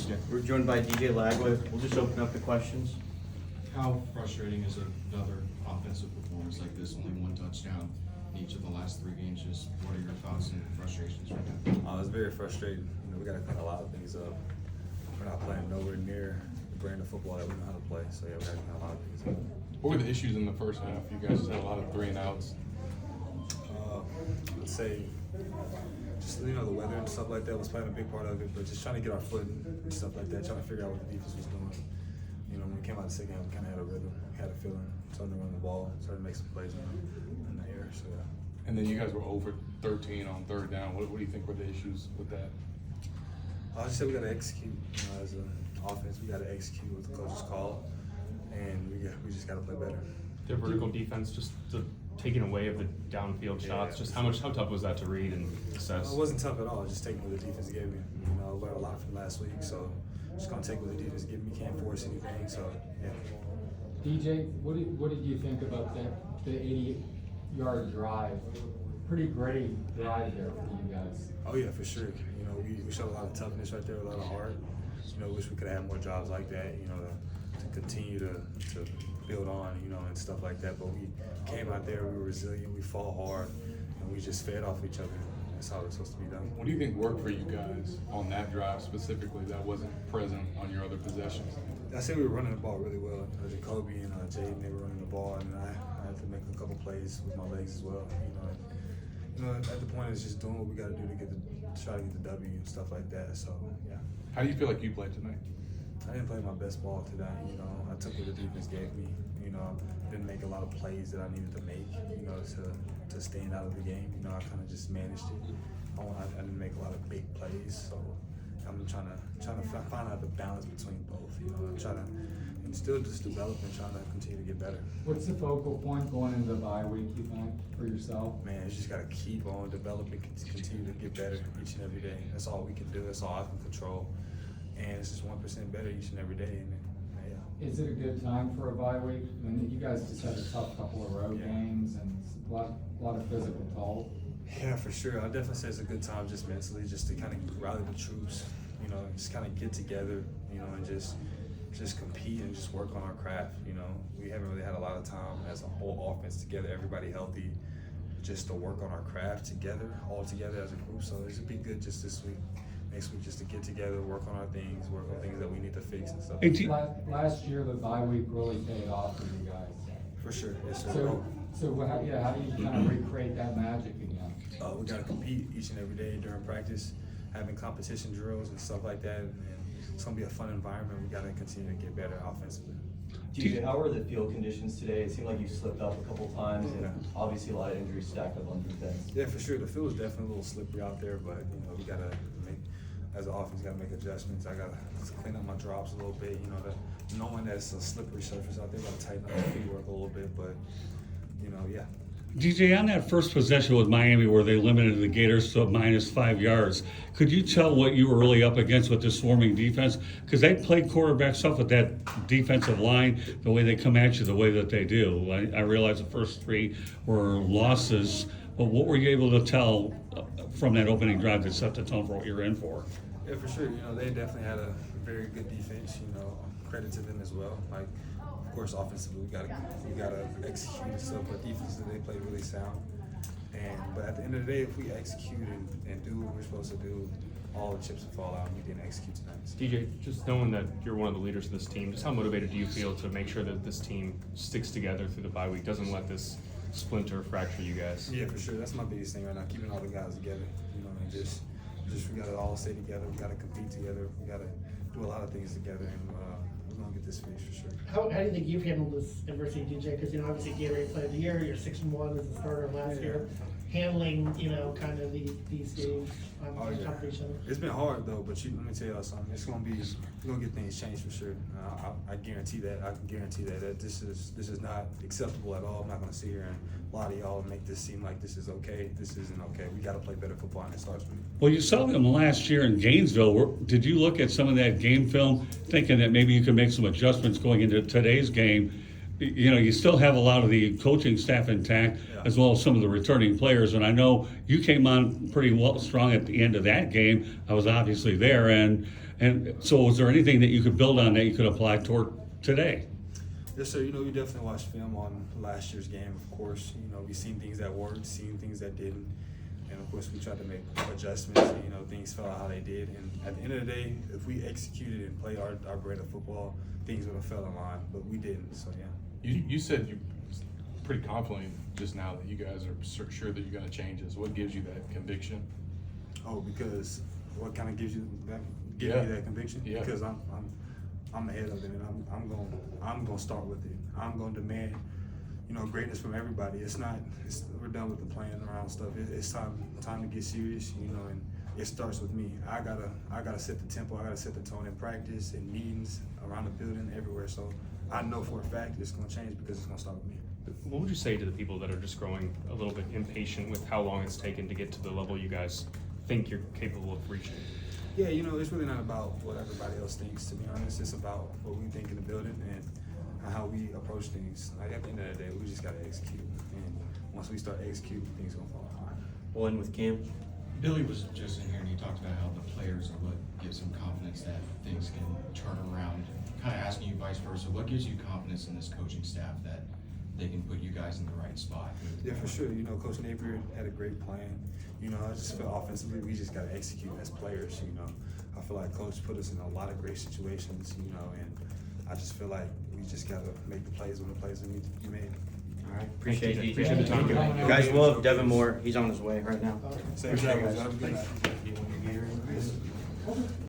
Yeah. We're joined by DJ Lagway. We'll just open up the questions. How frustrating is another offensive performance like this? Only one touchdown in each of the last 3 games. Just what are your thoughts and frustrations right now? It's very frustrating. We got to clean a lot of things up. We're not playing nowhere near the brand of football that we know how to play. So yeah, we got to clean a lot of things up. What were the issues in the first half? You guys had a lot of 3 and outs. I'd say just the weather and stuff like that was playing a big part of it, but just trying to get our foot and stuff like that, trying to figure out what the defense was doing. When we came out the second half, we kind of had a rhythm, we had a feeling, starting to run the ball, starting to make some plays in the air. So yeah. And then you guys were over 13 on 3rd down. What do you think were the issues with that? I just said we got to execute. As an offense, we got to execute what the coaches call, and we just got to play better. Their vertical defense, just the taking away of the downfield shots. Just how tough was that to read and assess? It wasn't tough at all. Just taking what the defense gave me. I learned a lot from last week, so just gonna take what the defense gave me. Can't force anything. So yeah. DJ, what did you think about the 80-yard drive? Pretty gritty drive there for you guys. Oh yeah, for sure. We showed a lot of toughness right there, a lot of heart. Wish we could have had more jobs like that. To continue to build on, and stuff like that. But we came out there, we were resilient, we fought hard, and we just fed off each other. That's how it's supposed to be done. What do you think worked for you guys on that drive specifically that wasn't present on your other possessions? I say we were running the ball really well. Jacoby and Jaden, they were running the ball, and I had to make a couple plays with my legs as well. At the point, it's just doing what we got to do to try to get the W and stuff like that. So yeah. How do you feel like you played tonight? I didn't play my best ball today. I took what the defense gave me. Didn't make a lot of plays that I needed to make. To stand out of the game. I kind of just managed it. I didn't make a lot of big plays, so I'm trying to find out the balance between both. I'm trying to and still just develop and trying to continue to get better. What's the focal point going into the bye week, you think, for yourself? Man, you just got to keep on developing, continue to get better each and every day. That's all we can do. That's all I can control. And it's just 1% better each and every day. And yeah. Is it a good time for a bye week? I mean, you guys just had a tough couple of road games and a lot of physical toll. Yeah, for sure. I definitely say it's a good time just mentally, just to kind of rally the troops, just kind of get together, and just compete and just work on our craft. We haven't really had a lot of time as a whole offense together, everybody healthy, just to work on our craft together, all together as a group. So it should be good just this week. Next week, just to get together, work on our things, work on things that we need to fix and stuff. Last year, the bye week really paid off for you guys. For sure, yes sir. So how do you kind of recreate that magic again? We got to compete each and every day during practice, having competition drills and stuff like that. And it's going to be a fun environment. We got to continue to get better offensively. DJ, how were the field conditions today? It seemed like you slipped up a couple times, and obviously a lot of injuries stacked up on defense. Yeah, for sure. The field was definitely a little slippery out there, but we got to make, as an offense, got to make adjustments. I got to clean up my drops a little bit. Knowing that it's a slippery surface out there, got to tighten up the feet work a little bit, but yeah. DJ, on that first possession with Miami where they limited the Gators to -5 yards, could you tell what you were really up against with the swarming defense? Because they played quarterback stuff with that defensive line, the way they come at you, the way that they do. I realize the first 3 were losses, but what were you able to tell from that opening drive that set the tone for what you're in for? Yeah, for sure. They definitely had a very good defense. Credit to them as well. Of course, offensively, we gotta execute and stuff, but defensively, they played really sound. But at the end of the day, if we execute and do what we're supposed to do, all the chips will fall out, and we didn't execute tonight. DJ, just knowing that you're one of the leaders of this team, just how motivated do you feel to make sure that this team sticks together through the bye week, doesn't let this splinter fracture you guys? Yeah, for sure. That's my biggest thing right now, keeping all the guys together. And just we gotta all stay together. We gotta compete together. We gotta do a lot of things together, and we're gonna get this fixed for sure. How do you think you've handled this adversity, DJ? Because obviously Gatorade Player of the Year, you're 6-1 as a starter last year. Handling kind of these games on top of each other. It's been hard though, but let me tell y'all something. We're gonna get things changed for sure. I guarantee that. I can guarantee that this is not acceptable at all. I'm not gonna sit here and lie to y'all and make this seem like this is okay. This isn't okay. We gotta play better football, and it starts with me. Well, you saw them last year in Gainesville. Did you look at some of that game film thinking that maybe you could make some adjustments going into today's game? You still have a lot of the coaching staff intact, as well as some of the returning players. And I know you came on pretty well strong at the end of that game. I was obviously there. And And so is there anything that you could build on that you could apply toward today? Yes, sir. You know, we definitely watched film on last year's game, of course. You know, we seen things that worked, seen things that didn't. And of course, we tried to make adjustments. You know, things fell out how they did. And at the end of the day, if we executed and played our brand of football, things would have fell in line. But we didn't. So yeah. You said you're pretty confident just now that you guys are sure that you're going to change this. What gives you that conviction? Oh, because what kind of gives you that? Give Yeah. me that conviction? Yeah. Because I'm ahead of it, and I'm gonna start with it. I'm gonna demand, you know, greatness from everybody. We're done with the playing around stuff. It's time to get serious, you know, and it starts with me. I gotta set the tempo. I gotta set the tone in practice, in meetings, around the building, everywhere. So I know for a fact it's gonna change because it's gonna start with me. What would you say to the people that are just growing a little bit impatient with how long it's taken to get to the level you guys think you're capable of reaching? Yeah, you know, it's really not about what everybody else thinks, to be honest. It's about what we think in the building and how we approach things. Like, at the end of the day, we just gotta execute. And once we start executing, things gonna fall apart. We'll end with Cam. Billy was just in here and he talked about how the players are what gives him confidence that things can turn around. Kind of asking you vice versa, what gives you confidence in this coaching staff that they can put you guys in the right spot? Yeah, for sure. You know, Coach Napier had a great plan. You know, I just feel offensively, we just gotta execute as players, you know. I feel like Coach put us in a lot of great situations, you know, and I just feel like we just gotta make the plays when the plays need to be made. All right, appreciate Thank you, you. Jay. Appreciate the time. You guys will have Devin Moore. He's on his way right now. Same thing, guys. Have a good night.